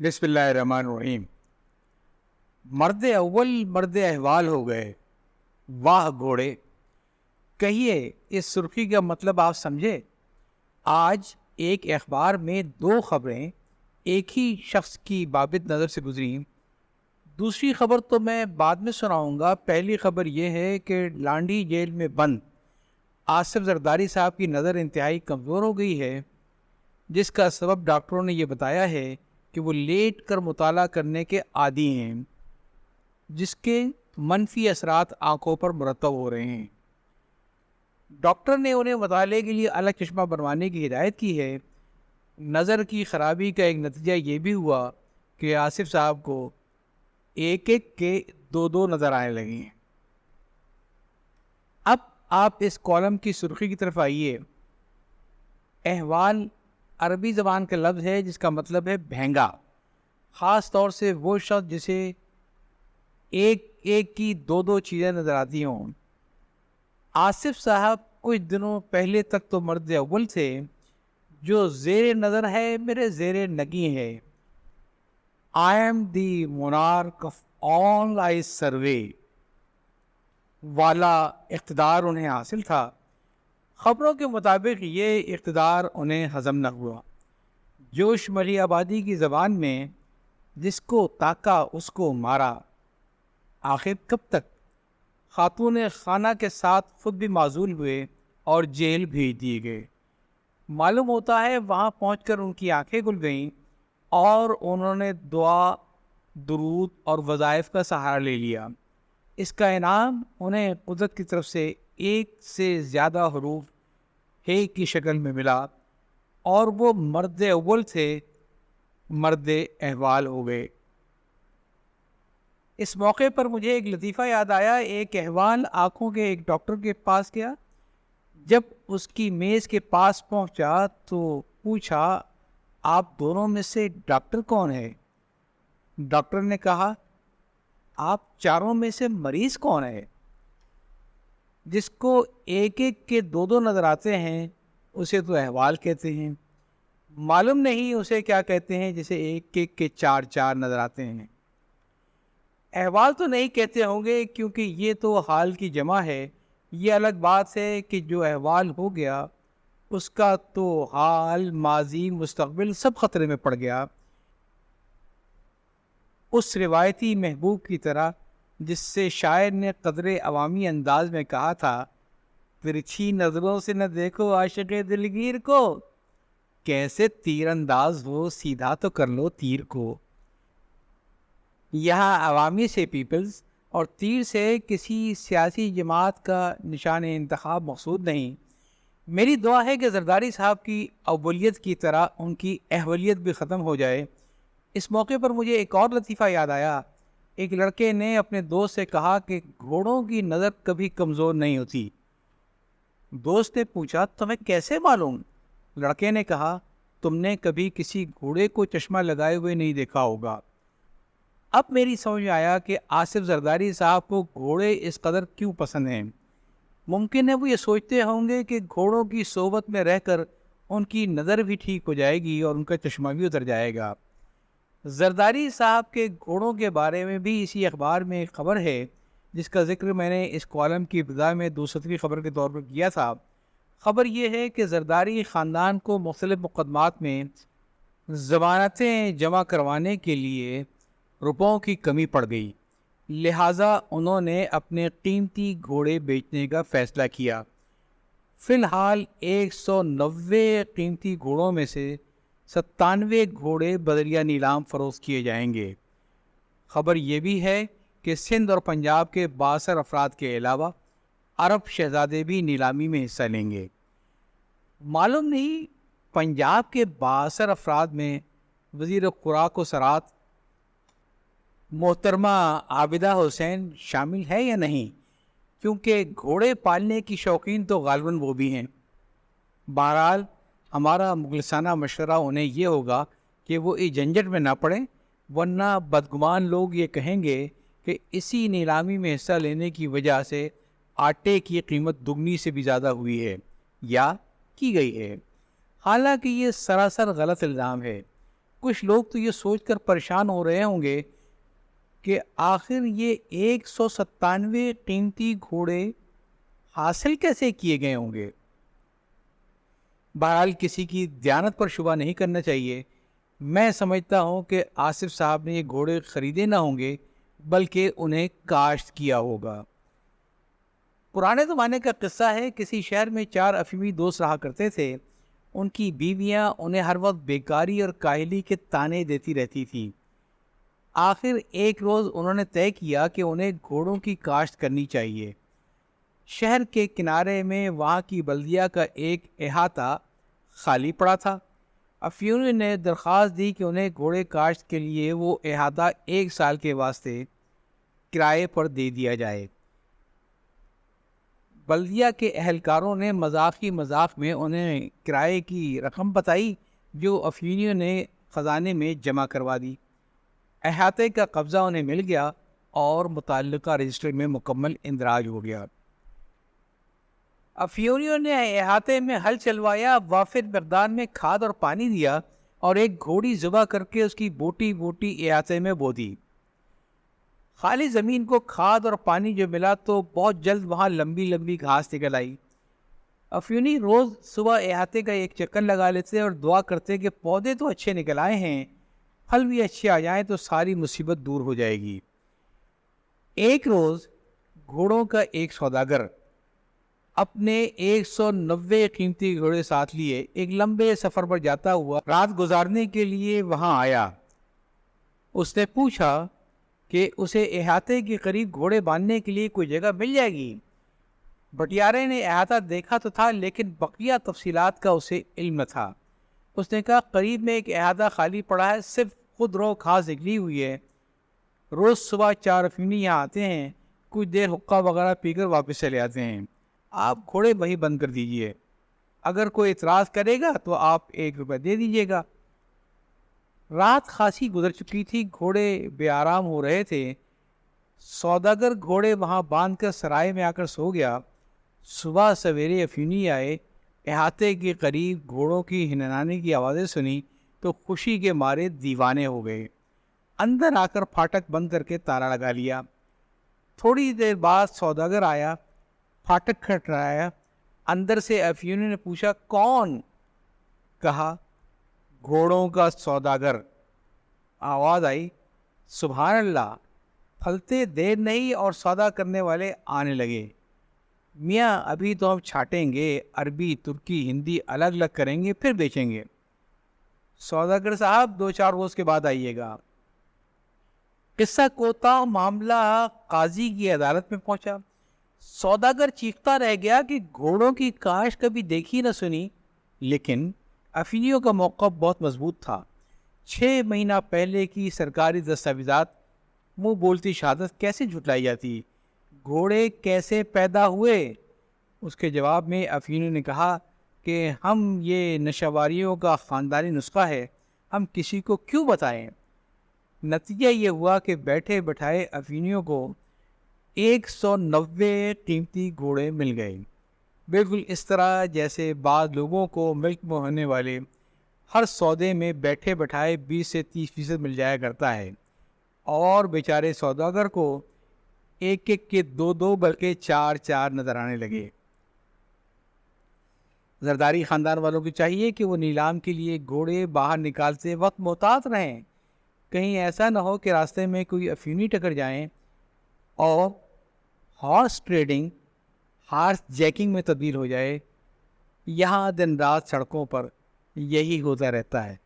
بسم اللہ الرحمن الرحیم۔ مرد اول مرد احوال ہو گئے، واہ گھوڑے۔ کہیے اس سرخی کا مطلب آپ سمجھے؟ آج ایک اخبار میں دو خبریں ایک ہی شخص کی بابت نظر سے گزریں۔ دوسری خبر تو میں بعد میں سناؤں گا۔ پہلی خبر یہ ہے کہ لانڈھی جیل میں بند آصف زرداری صاحب کی نظر انتہائی کمزور ہو گئی ہے، جس کا سبب ڈاکٹروں نے یہ بتایا ہے کہ وہ لیٹ کر مطالعہ کرنے کے عادی ہیں، جس کے منفی اثرات آنکھوں پر مرتب ہو رہے ہیں۔ ڈاکٹر نے انہیں مطالعے کے لیے الگ چشمہ بنوانے کی ہدایت کی ہے۔ نظر کی خرابی کا ایک نتیجہ یہ بھی ہوا کہ آصف صاحب کو ایک ایک کے دو نظر آنے لگے ہیں۔ اب آپ اس کالم کی سرخی کی طرف آئیے۔ احوال عربی زبان کا لفظ ہے جس کا مطلب ہے بھینگا، خاص طور سے وہ شخص جسے ایک ایک کی دو چیزیں نظر آتی ہوں۔ آصف صاحب کچھ دنوں پہلے تک تو مرد اول تھے۔ جو زیر نظر ہے میرے زیر نگی ہے۔ I am the monarch of all I survey والا اقتدار انہیں حاصل تھا۔ خبروں کے مطابق یہ اقتدار انہیں ہضم نہ ہوا۔ جوش مری آبادی کی زبان میں جس کو تاکا اس کو مارا۔ آخر کب تک؟ خاتون خانہ کے ساتھ خود بھی معزول ہوئے اور جیل بھیج دیے گئے۔ معلوم ہوتا ہے وہاں پہنچ کر ان کی آنکھیں کھل گئیں اور انہوں نے دعا، درود اور وظائف کا سہارا لے لیا۔ اس کا انعام انہیں قدرت کی طرف سے ایک سے زیادہ حروف ہے کی شکل میں ملا اور وہ مرد اول تھے مرد احوال ہو گئے۔ اس موقع پر مجھے ایک لطیفہ یاد آیا۔ ایک احوال آنکھوں کے ایک ڈاکٹر کے پاس گیا۔ جب اس کی میز کے پاس پہنچا تو پوچھا، آپ دونوں میں سے ڈاکٹر کون ہے؟ ڈاکٹر نے کہا، آپ چاروں میں سے مریض کون ہے؟ جس کو ایک ایک کے دو نظر آتے ہیں اسے تو احوال کہتے ہیں۔ معلوم نہیں اسے کیا کہتے ہیں جسے ایک ایک کے چار نظر آتے ہیں۔ احوال تو نہیں کہتے ہوں گے کیونکہ یہ تو حال کی جمع ہے۔ یہ الگ بات ہے کہ جو احوال ہو گیا اس کا تو حال، ماضی، مستقبل سب خطرے میں پڑ گیا۔ اس روایتی محبوب کی طرح جس سے شاعر نے قدر عوامی انداز میں کہا تھا، ترچھی نظروں سے نہ دیکھو عاشق دلگیر کو، کیسے تیر انداز ہو سیدھا تو کر لو تیر کو۔ یہاں عوامی سے پیپلز اور تیر سے کسی سیاسی جماعت کا نشان انتخاب مقصود نہیں۔ میری دعا ہے کہ زرداری صاحب کی اولیت کی طرح ان کی احولیت بھی ختم ہو جائے۔ اس موقع پر مجھے ایک اور لطیفہ یاد آیا۔ ایک لڑکے نے اپنے دوست سے کہا کہ گھوڑوں کی نظر کبھی کمزور نہیں ہوتی۔ دوست نے پوچھا، تمہیں کیسے معلوم؟ لڑکے نے کہا، تم نے کبھی کسی گھوڑے کو چشمہ لگائے ہوئے نہیں دیکھا ہوگا۔ اب میری سمجھ میں آیا کہ آصف زرداری صاحب کو گھوڑے اس قدر کیوں پسند ہیں۔ ممکن ہے وہ یہ سوچتے ہوں گے کہ گھوڑوں کی صحبت میں رہ کر ان کی نظر بھی ٹھیک ہو جائے گی اور ان کا چشمہ بھی اتر جائے گا۔ زرداری صاحب کے گھوڑوں کے بارے میں بھی اسی اخبار میں ایک خبر ہے جس کا ذکر میں نے اس کالم کی ابتدا میں 200ویں خبر کے طور پر کیا تھا۔ خبر یہ ہے کہ زرداری خاندان کو مختلف مقدمات میں ضمانتیں جمع کروانے کے لیے روپوں کی کمی پڑ گئی، لہٰذا انہوں نے اپنے قیمتی گھوڑے بیچنے کا فیصلہ کیا۔ فی الحال 190 قیمتی گھوڑوں میں سے 97 گھوڑے بدریہ نیلام فروخت کیے جائیں گے۔ خبر یہ بھی ہے کہ سندھ اور پنجاب کے 62 افراد کے علاوہ عرب شہزادے بھی نیلامی میں حصہ لیں گے۔ معلوم نہیں پنجاب کے 62 افراد میں وزیر خوراک و زراعت محترمہ عابدہ حسین شامل ہے یا نہیں، کیونکہ گھوڑے پالنے کی شوقین تو غالباً وہ بھی ہیں۔ بہرحال ہمارا مخلصانہ مشورہ انہیں یہ ہوگا کہ وہ اس جھنجٹ میں نہ پڑیں، ورنہ بدگمان لوگ یہ کہیں گے کہ اسی نیلامی میں حصہ لینے کی وجہ سے آٹے کی قیمت دگنی سے بھی زیادہ ہوئی ہے یا کی گئی ہے۔ حالانکہ یہ سراسر غلط الزام ہے۔ کچھ لوگ تو یہ سوچ کر پریشان ہو رہے ہوں گے کہ آخر یہ 197 قیمتی گھوڑے حاصل کیسے کیے گئے ہوں گے۔ بہرحال کسی کی دیانت پر شبہ نہیں کرنا چاہیے۔ میں سمجھتا ہوں کہ آصف صاحب نے یہ گھوڑے خریدے نہ ہوں گے بلکہ انہیں کاشت کیا ہوگا۔ پرانے زمانے کا قصہ ہے، کسی شہر میں 4 افیمی دوست رہا کرتے تھے۔ ان کی بیویاں انہیں ہر وقت بیکاری اور کاہلی کے طعنے دیتی رہتی تھیں۔ آخر ایک روز انہوں نے طے کیا کہ انہیں گھوڑوں کی کاشت کرنی چاہیے۔ شہر کے کنارے میں وہاں کی بلدیہ کا ایک احاطہ خالی پڑا تھا۔ افیونی نے درخواست دی کہ انہیں گھوڑے کاشت کے لیے وہ احاطہ 1 سال کے واسطے کرائے پر دے دیا جائے۔ بلدیہ کے اہلکاروں نے مذاق میں انہیں کرائے کی رقم بتائی جو افیونی نے خزانے میں جمع کروا دی۔ احاطے کا قبضہ انہیں مل گیا اور متعلقہ رجسٹر میں مکمل اندراج ہو گیا۔ افیونیوں نے احاطے میں ہل چلوایا، وافر مقدار میں کھاد اور پانی دیا اور ایک گھوڑی ذبح کر کے اس کی بوٹی بوٹی احاطے میں بو دی۔ خالی زمین کو کھاد اور پانی جو ملا تو بہت جلد وہاں لمبی لمبی گھاس نکل آئی۔ افیونی روز صبح احاطے کا ایک چکر لگا لیتے اور دعا کرتے کہ پودے تو اچھے نکل آئے ہیں، پھل بھی اچھے آ جائیں تو ساری مصیبت دور ہو جائے گی۔ ایک روز گھوڑوں کا ایک سوداگر اپنے 190 قیمتی گھوڑے ساتھ لیے ایک لمبے سفر پر جاتا ہوا رات گزارنے کے لیے وہاں آیا۔ اس نے پوچھا کہ اسے احاطے کے قریب گھوڑے باندھنے کے لیے کوئی جگہ مل جائے گی۔ بٹیارے نے احاطہ دیکھا تو تھا لیکن بقیہ تفصیلات کا اسے علم نہ تھا۔ اس نے کہا قریب میں ایک احاطہ خالی پڑا ہے، صرف خود رو گھاس نکلی ہوئی ہے۔ روز صبح 4 افیونی یہاں آتے ہیں، کچھ دیر حقہ وغیرہ پی کر واپس چلے آتے ہیں۔ آپ گھوڑے وہی بند کر دیجئے، اگر کوئی اعتراض کرے گا تو آپ 1 روپے دے دیجئے گا۔ رات خاصی گزر چکی تھی، گھوڑے بے آرام ہو رہے تھے۔ سوداگر گھوڑے وہاں باندھ کر سرائے میں آ کر سو گیا۔ صبح سویرے افیونی آئے، احاطے کے قریب گھوڑوں کی ہنہنانے کی آوازیں سنی تو خوشی کے مارے دیوانے ہو گئے۔ اندر آ کر پھاٹک بند کر کے تالا لگا لیا۔ تھوڑی دیر بعد سوداگر آیا، پھاٹک کھٹکھٹایا۔ اندر سے افیونی نے پوچھا کون؟ کہا گھوڑوں کا سوداگر۔ آواز آئی سبحان اللہ۔ پھلتے دیر نہیں اور سودا کرنے والے آنے لگے۔ میاں ابھی تو ہم چھانٹیں گے، عربی ترکی ہندی الگ الگ کریں گے پھر بیچیں گے۔ سوداگر صاحب 2-4 روز کے بعد آئیے گا۔ قصہ کوتا معاملہ قاضی کی عدالت میں پہنچا۔ سوداگر چیختا رہ گیا کہ گھوڑوں کی کاش کبھی دیکھی نہ سنی، لیکن افیونیوں کا موقف بہت مضبوط تھا۔ 6 مہینہ پہلے کی سرکاری دستاویزات منہ بولتی شہادت کیسے جھٹلائی جاتی؟ گھوڑے کیسے پیدا ہوئے؟ اس کے جواب میں افیونی نے کہا کہ ہم یہ نشہواریوں کا خاندانی نسخہ ہے، ہم کسی کو کیوں بتائیں؟ نتیجہ یہ ہوا کہ بیٹھے بٹھائے افیونیوں کو 190 قیمتی گھوڑے مل گئے، بالکل اس طرح جیسے بعض لوگوں کو ملک میں ہونے والے ہر سودے میں بیٹھے بٹھائے 20 سے 30% مل جایا کرتا ہے، اور بیچارے سوداگر کو ایک کے 2 بلکہ 4 نظر آنے لگے۔ زرداری خاندان والوں کو چاہیے کہ وہ نیلام کے لیے گھوڑے باہر نکالتے وقت محتاط رہیں، کہیں ایسا نہ ہو کہ راستے میں کوئی افیونی ٹکر جائیں اور ہارس ٹریڈنگ ہارس جیکنگ میں تبدیل ہو جائے۔ یہاں دن رات سڑکوں پر یہی ہوتا رہتا ہے۔